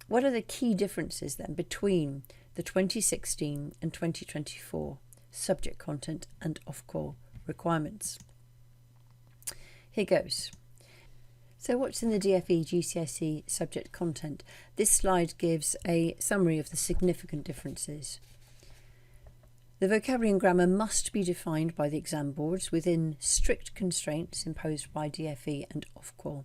What are the key differences then between the 2016 and 2024 subject content and Ofqual requirements? Here goes. So what's in the DFE GCSE subject content? This slide gives a summary of the significant differences. The vocabulary and grammar must be defined by the exam boards within strict constraints imposed by DFE and Ofqual.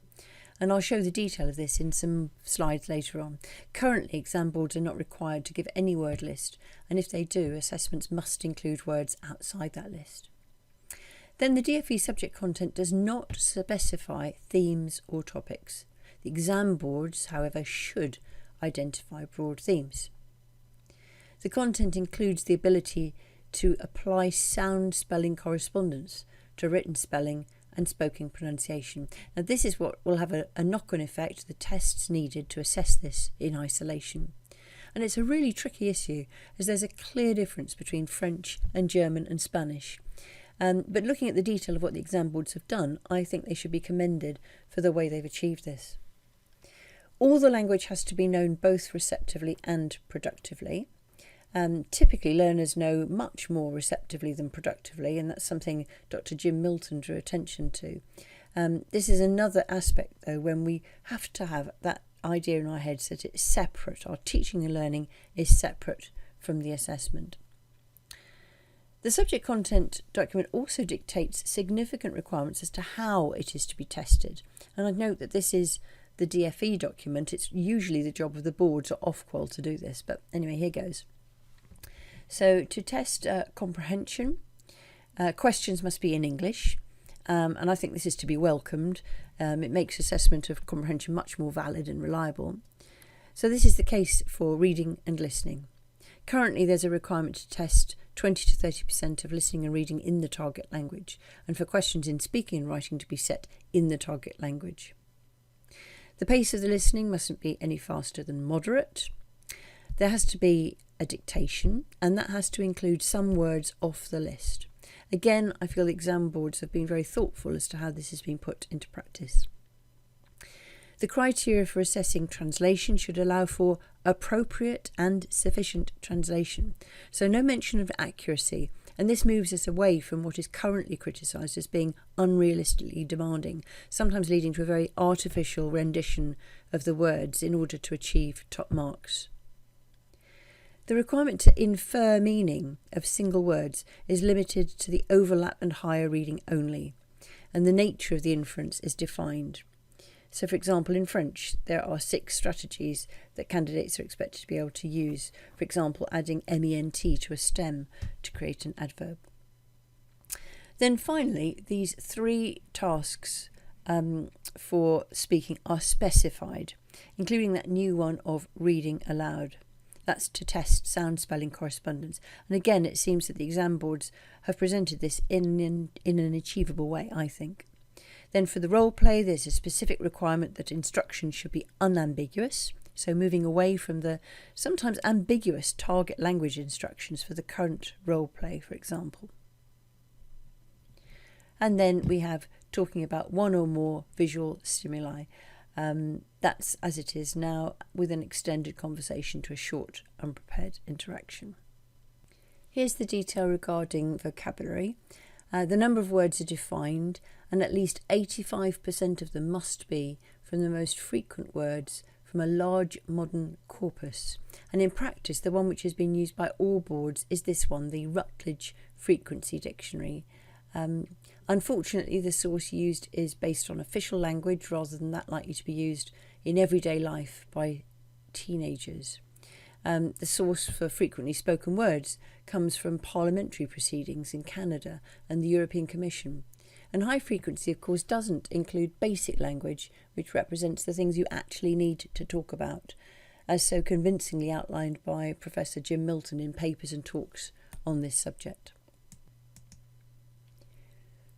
And I'll show the detail of this in some slides later on. Currently, exam boards are not required to give any word list, and if they do, assessments must include words outside that list. Then the DFE subject content does not specify themes or topics. The exam boards, however, should identify broad themes. The content includes the ability to apply sound spelling correspondence to written spelling and spoken pronunciation. Now this is what will have a knock-on effect, the tests needed to assess this in isolation. And it's a really tricky issue as there's a clear difference between French and German and Spanish. But looking at the detail of what the exam boards have done, I think they should be commended for the way they've achieved this. All the language has to be known both receptively and productively. Typically learners know much more receptively than productively, and that's something Dr. Jim Milton drew attention to. This is another aspect though when we have to have that idea in our heads that it's separate, our teaching and learning is separate from the assessment. The subject content document also dictates significant requirements as to how it is to be tested, and I'd note that this is the DFE document. It's usually the job of the boards or Ofqual to do this, but anyway, here goes. So to test comprehension, questions must be in English, and I think this is to be welcomed. It makes assessment of comprehension much more valid and reliable. So this is the case for reading and listening. Currently there's a requirement to test 20 to 30% of listening and reading in the target language, and for questions in speaking and writing to be set in the target language. The pace of the listening mustn't be any faster than moderate. There has to be a dictation, and that has to include some words off the list. Again, I feel the exam boards have been very thoughtful as to how this has been put into practice. The criteria for assessing translation should allow for appropriate and sufficient translation, so no mention of accuracy, and this moves us away from what is currently criticised as being unrealistically demanding, sometimes leading to a very artificial rendition of the words in order to achieve top marks. The requirement to infer meaning of single words is limited to the overlap and higher reading only, and the nature of the inference is defined. So, for example, in French, there are 6 strategies that candidates are expected to be able to use. For example, adding ment to a stem to create an adverb. Then finally, these 3 tasks for speaking are specified, including that new one of reading aloud. That's to test sound spelling correspondence. And again, it seems that the exam boards have presented this in an achievable way, I think. Then for the role play, there's a specific requirement that instructions should be unambiguous. So moving away from the sometimes ambiguous target language instructions for the current role play, for example. And then we have talking about one or more visual stimuli. That's as it is now, with an extended conversation to a short, unprepared interaction. Here's the detail regarding vocabulary. The number of words are defined, and at least 85% of them must be from the most frequent words from a large modern corpus. And in practice, the one which has been used by all boards is this one, the Routledge Frequency Dictionary. Unfortunately, the source used is based on official language rather than that likely to be used in everyday life by teenagers. The source for frequently spoken words comes from parliamentary proceedings in Canada and the European Commission. And high frequency, of course, doesn't include basic language, which represents the things you actually need to talk about, as so convincingly outlined by Professor Jim Milton in papers and talks on this subject.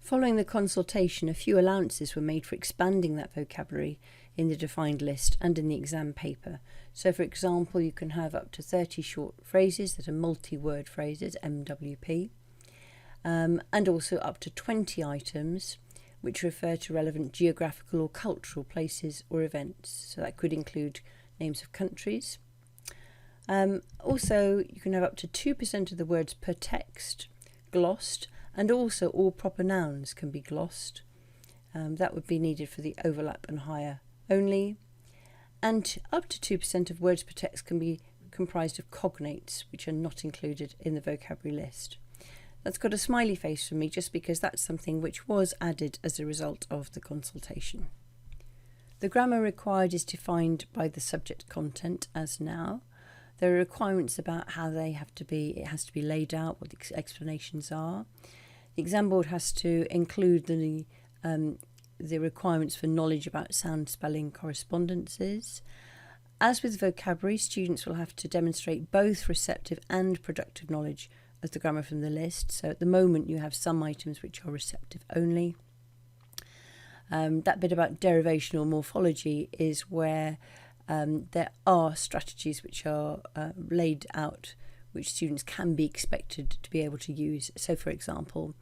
Following the consultation, a few allowances were made for expanding that vocabulary in the defined list and in the exam paper. So, for example, you can have up to 30 short phrases that are multi-word phrases, MWP, and also up to 20 items which refer to relevant geographical or cultural places or events. So that could include names of countries. Also, you can have up to 2% of the words per text glossed, and also all proper nouns can be glossed. That would be needed for the overlap and higher only. And up to 2% of words per text can be comprised of cognates, which are not included in the vocabulary list. That's got a smiley face for me just because that's something which was added as a result of the consultation. The grammar required is defined by the subject content as now. There are requirements about how they have to be, it has to be laid out, what the explanations are. The exam board has to include the requirements for knowledge about sound spelling correspondences. As with vocabulary, students will have to demonstrate both receptive and productive knowledge of the grammar from the list. So at the moment you have some items which are receptive only. That bit about derivation or morphology is where there are strategies which are laid out which students can be expected to be able to use. So for example,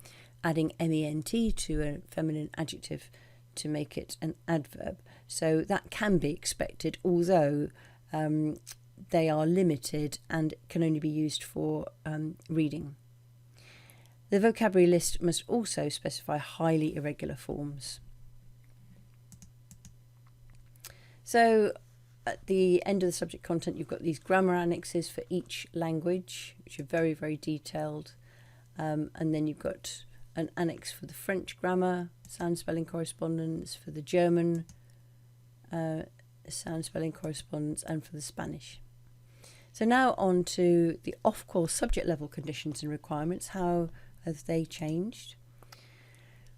adding ment to a feminine adjective to make it an adverb. So that can be expected, although they are limited and can only be used for reading. The vocabulary list must also specify highly irregular forms. So at the end of the subject content, you've got these grammar annexes for each language, which are very, very detailed. And then you've got an annex for the French grammar, sound spelling correspondence, for the German sound spelling correspondence, and for the Spanish. So now on to the off-call subject level conditions and requirements. How have they changed?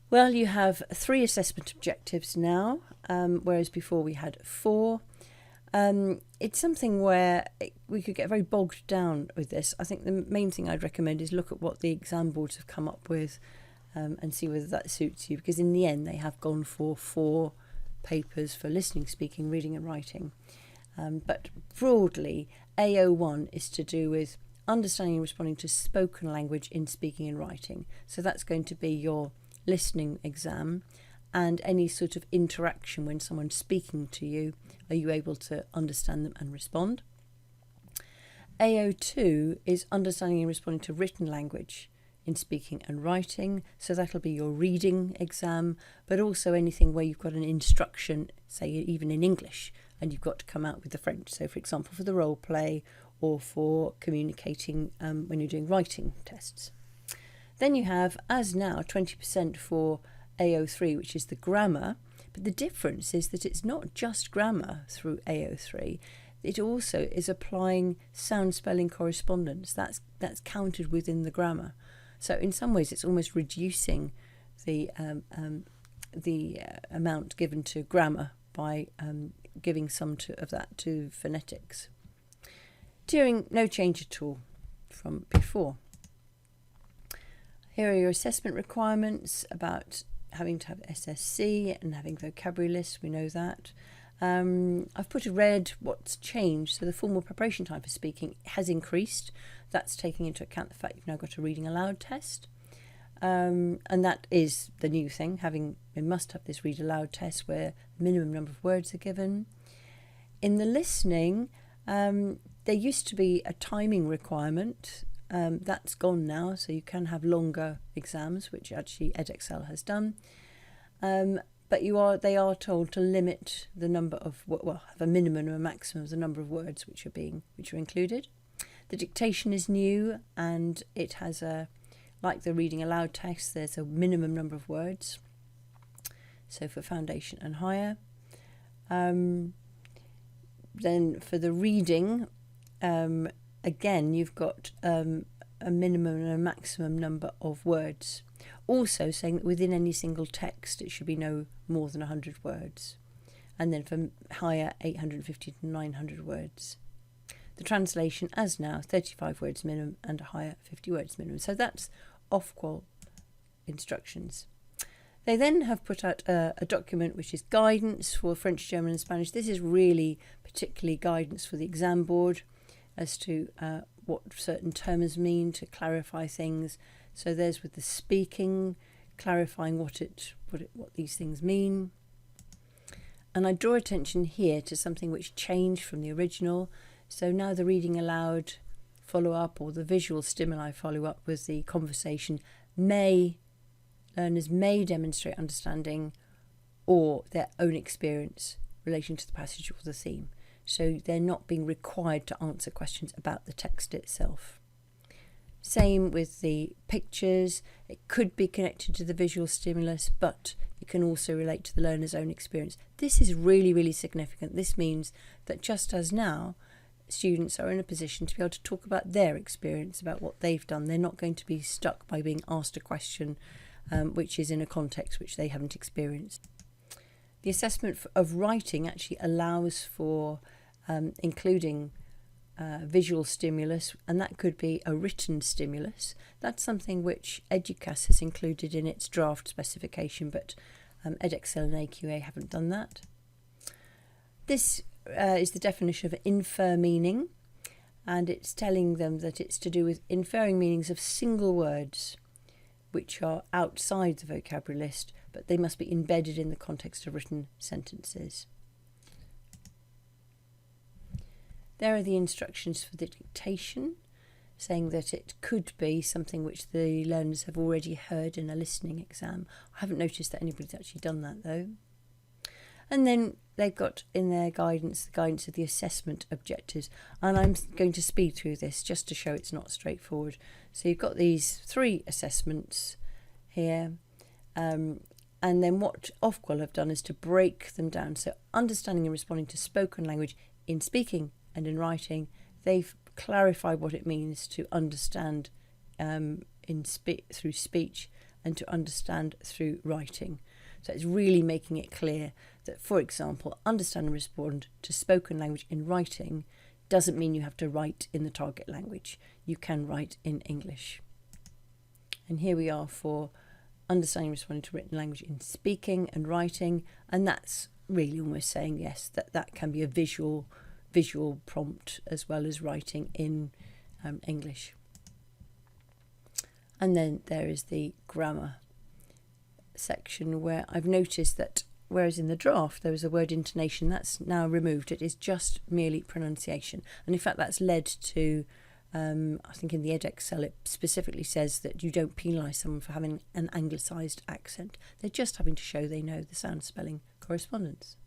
Well, you have 3 assessment objectives now, whereas before we had 4. It's something where we could get very bogged down with this. I think the main thing I'd recommend is look at what the exam boards have come up with and see whether that suits you, because in the end they have gone for 4 papers for listening, speaking, reading and writing. But broadly, AO1 is to do with understanding and responding to spoken language in speaking and writing. So that's going to be your listening exam, and any sort of interaction when someone's speaking to you, are you able to understand them and respond? AO2 is understanding and responding to written language in speaking and writing, so that'll be your reading exam, but also anything where you've got an instruction, say even in English, and you've got to come out with the French. So for example, for the role play or for communicating when you're doing writing tests. Then you have, as now, 20% for AO3, which is the grammar, but the difference is that it's not just grammar through AO3, it also is applying sound spelling correspondence. That's counted within the grammar. So in some ways it's almost reducing the amount given to grammar by giving some of that to phonetics. Turing, no change at all from before. Here are your assessment requirements about having to have SSC and having vocabulary lists, we know that. I've put a red what's changed, so the formal preparation time for speaking has increased. That's taking into account the fact you've now got a reading aloud test. And that is the new thing, we must have this read aloud test where minimum number of words are given. In the listening, there used to be a timing requirement. That's gone now, so you can have longer exams, which actually Edexcel has done. But they are told to limit the number of, have a minimum and a maximum of the number of words which are included. The dictation is new, and it has like the reading aloud test, there's a minimum number of words. So for foundation and higher. Then for the reading, again, you've got a minimum and a maximum number of words. Also saying that within any single text it should be no more than 100 words. And then for higher, 850 to 900 words. The translation, as now, 35 words minimum and higher, 50 words minimum. So that's Ofqual instructions. They then have put out a document which is guidance for French, German and Spanish. This is really particularly guidance for the exam board as to what certain terms mean, to clarify things. So there's with the speaking, clarifying what these things mean. And I draw attention here to something which changed from the original. So now the reading aloud follow-up or the visual stimuli follow-up with the conversation learners may demonstrate understanding or their own experience relating to the passage or the theme. So they're not being required to answer questions about the text itself. Same with the pictures. It could be connected to the visual stimulus, but it can also relate to the learner's own experience. This is really, really significant. This means that just as now, students are in a position to be able to talk about their experience, about what they've done. They're not going to be stuck by being asked a question which is in a context which they haven't experienced. The assessment of writing actually allows for including visual stimulus, and that could be a written stimulus. That's something which EDUCAS has included in its draft specification, but Edexcel and AQA haven't done that. This is the definition of infer meaning, and it's telling them that it's to do with inferring meanings of single words which are outside the vocabulary list, but they must be embedded in the context of written sentences. There are the instructions for the dictation, saying that it could be something which the learners have already heard in a listening exam. I haven't noticed that anybody's actually done that though. And then they've got in their guidance, the guidance of the assessment objectives. And I'm going to speed through this just to show it's not straightforward. So you've got these 3 assessments here. And then what Ofqual have done is to break them down. So understanding and responding to spoken language in speaking and in writing, they've clarified what it means to understand through speech and to understand through writing. So it's really making it clear that, for example, understand and respond to spoken language in writing doesn't mean you have to write in the target language. You can write in English. And here we are for understanding and responding to written language in speaking and writing, and that's really almost saying yes, that can be a visual prompt as well as writing in English. And then there is the grammar section, where I've noticed that whereas in the draft there was a word intonation, that's now removed. It is just merely pronunciation, and in fact that's led to I think in the Edexcel it specifically says that you don't penalise someone for having an anglicised accent. They're just having to show they know the sound spelling correspondence.